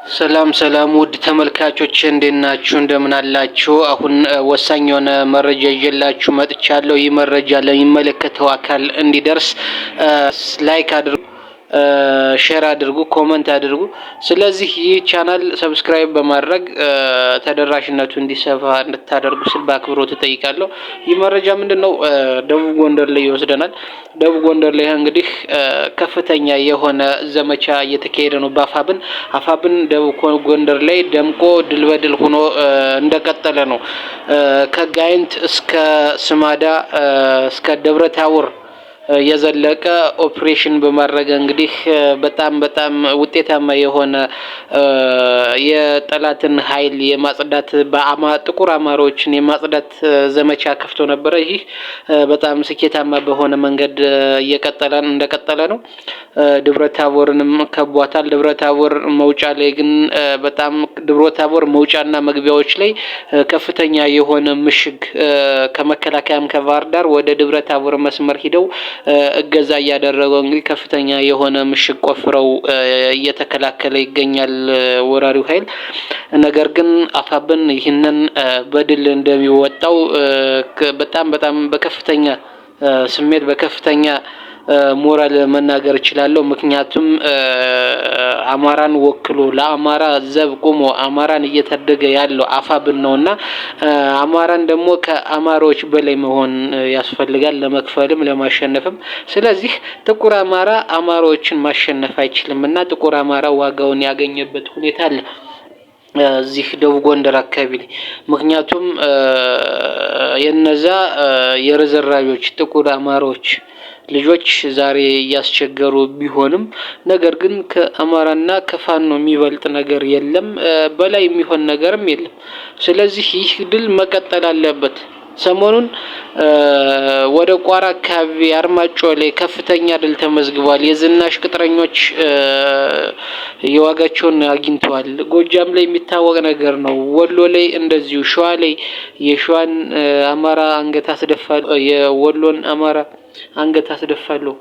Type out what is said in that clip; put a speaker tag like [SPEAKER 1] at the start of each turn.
[SPEAKER 1] ሰላም ሰላም ውድ ተመልካቾች እንደናችሁ እንደምን አላችሁ? አሁን ወሳኝ የሆነ መረጃ ይዤላችሁ መጥቻለሁ። ይህ መረጃ ለሚመለከተው አካል እንዲደርስ ላይክ አድርጉ፣ ሼር አድርጉ፣ ኮሜንት አድርጉ። ስለዚህ ይህ ቻናል ሰብስክራይብ በማድረግ ተደራሽነቱ እንዲሰፋ እንድታደርጉ ስል በአክብሮት እጠይቃለሁ። ይህ መረጃ ምንድነው? ደቡብ ጎንደር ላይ ይወስደናል። ደቡብ ጎንደር ላይ እንግዲህ ከፍተኛ የሆነ ዘመቻ እየተካሄደ ነው። አፋብን ደቡብ ጎንደር ላይ ደምቆ ድል በድል ሆኖ እንደቀጠለ ነው። ከጋይንት እስከ ስማዳ እስከ ደብረ ታቦር የዘለቀ ኦፕሬሽን በማድረግ እንግዲህ በጣም ውጤታማ የሆነ የጠላትን ኃይል የማጽዳት ጥቁር አማሮችን የማጽዳት ዘመቻ ከፍቶ ነበረ። ይህ በጣም ስኬታማ በሆነ መንገድ እንደቀጠለ ነው። ደብረታቦርንም ከቧታል። ደብረታቦር መውጫ ላይ ግን በጣም ደብረታቦር መውጫና መግቢያዎች ላይ ከፍተኛ የሆነ ምሽግ ከመከላከያም ከባህር ዳር ወደ ደብረታቦር መስመር ሂደው እገዛ እያደረገው እንግዲህ ከፍተኛ የሆነ ምሽግ ቆፍረው እየተከላከለ ይገኛል ወራሪው ኃይል። ነገር ግን አፋብን ይህንን በድል እንደሚወጣው በጣም በከፍተኛ ስሜት በከፍተኛ ሞራል መናገር እችላለሁ። ምክንያቱም አማራን ወክሎ ለአማራ ዘብ ቆሞ አማራን እየታደገ ያለው አፋብን ነውና አማራን ደግሞ ከአማሮች በላይ መሆን ያስፈልጋል፣ ለመክፈልም ለማሸነፍም። ስለዚህ ጥቁር አማራ አማሮችን ማሸነፍ አይችልምና ጥቁር አማራ ዋጋውን ያገኘበት ሁኔታ አለ እዚህ ደቡብ ጎንደር አካባቢ። ምክንያቱም የነዛ የርዝራዦች ጥቁር አማሮች ልጆች ዛሬ እያስቸገሩ ቢሆንም ነገር ግን ከአማራና ከፋኖ የሚበልጥ ነገር የለም፣ በላይ የሚሆን ነገርም የለም። ስለዚህ ይህ ድል መቀጠል አለበት። ሰሞኑን ወደ ቋራ አካባቢ አርማጮ ላይ ከፍተኛ ድል ተመዝግቧል። የዝናሽ ቅጥረኞች የዋጋቸውን አግኝተዋል። ጎጃም ላይ የሚታወቅ ነገር ነው። ወሎ ላይ እንደዚሁ፣ ሸዋ ላይ የሸዋን አማራ አንገት አስደፋለሁ፣ የወሎን አማራ አንገት አስደፋለሁ